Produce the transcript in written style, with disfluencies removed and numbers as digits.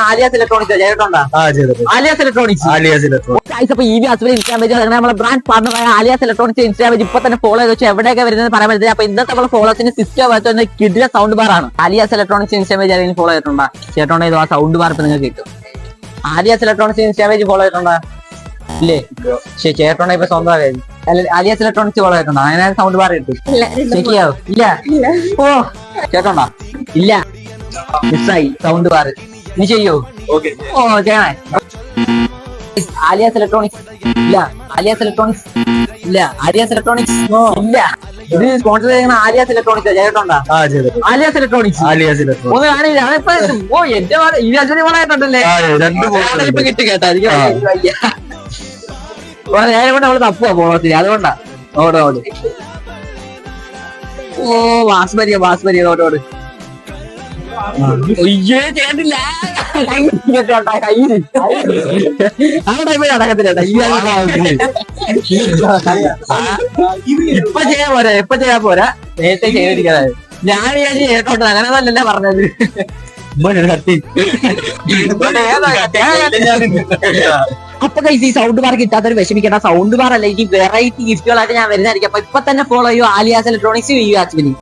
Aaliya's electronics ചെയ്തിട്ടുണ്ടോ? Aaliya's electronics അപ്പൊ ഈ വാട്സ്ആപ്പിൽ ഇൻസ്റ്റാഗ്രാം പേജ് നമ്മുടെ brand പാർട്ണറായ Aaliya's electronics Instagram page ഇപ്പൊ തന്നെ ഫോളോ ചെയ്ത് വെച്ചാൽ എവിടെയൊക്കെ വരുന്നത് പറയാൻ പറ്റുന്നത്. അപ്പൊ ഇന്നത്തെ നമ്മളെ ഫോളോസിന് സിസ്റ്റം വരുന്ന കിഡിലെ സൗണ്ട് ബാർ ആണ്. ആലിയാസ് ഇലക്ട്രോണിക്സ് ഇൻസ്റ്റാഗ്രാം പേജ് ആരെങ്കിലും ഫോളോ ചെയ്തിട്ടുണ്ടോ? ചേട്ടോണ്ടോ ആ സൗണ്ട് ബാർ ഇപ്പൊ നിങ്ങൾക്ക് കിട്ടും. Aaliya's electronics Instagram page follow ചെയ്തിട്ടുണ്ടോ? ഇല്ലേ? ശരി, ചേട്ടോണ്ട ഇപ്പൊ സ്വന്തം ആലിയാസ് ഇലക്ട്രോണിക്സ് ഫോളോ ചെയ്തിട്ടുണ്ടോ? അങ്ങനെ സൗണ്ട് ബാർ കിട്ടും. ചെക്ക് ചെയ്യാവോ? ഇല്ല. ഓ ചേട്ടോണ്ടോ? ഇല്ല, മിസ്സായി സൗണ്ട് ബാർ. നീ ചെയ്യോ? ഓ ചെയ്യണേ. ആലിയാസ് ഇലക്ട്രോണിക്സ് ഇല്ല. ആലിയാസ് ഇലക്ട്രോണിക്സ് ഇല്ല. ആലിയാസ് ഇലക്ട്രോണിക്സ് ഇല്ല. ഇത് സ്പോൺസർ ചെയ്യുന്ന ആലിയാസ് ഇലക്ട്രോണിക്സ് ചെയ്തിട്ടുണ്ടോ? ആലിയാസ് ഇലക്ട്രോണിക്സ് ഒന്ന് കാണില്ല. അതിപ്പോ ഓ എന്റെ ഈ അച്ഛനെ വളരായിട്ടുണ്ടല്ലേ ഇപ്പൊ കിട്ടി കേട്ടാ. നേരെ കൊണ്ട് അവള് തപ്പുവാ പോളത്തിന്, അതുകൊണ്ടാ. ഓടോട് ഓ വാസ്മരിയ ഓടോട്. ചെയ്യണ്ടില്ല ഇപ്പൊ ചെയ്യാൻ പോരാ നേരത്തെ ചെയ്തിരിക്കാതെ. ഞാൻ കേട്ടോട്ടെ, അങ്ങനെ നല്ലല്ലേ പറഞ്ഞത്. അപ്പൊ ഈ സൗണ്ട് ബാർ കിട്ടാത്തൊരു വിഷമിക്കേണ്ട. സൗണ്ട് ബാർ അല്ല, ഇനി വെറൈറ്റി ഗിഫ്റ്റുകളായിട്ട് ഞാൻ വരുന്നതായിരിക്കും. അപ്പൊ ഇപ്പൊ തന്നെ ഫോളോ ചെയ്യൂ ആലിയാസ് ഇലക്ട്രോണിക്സ്.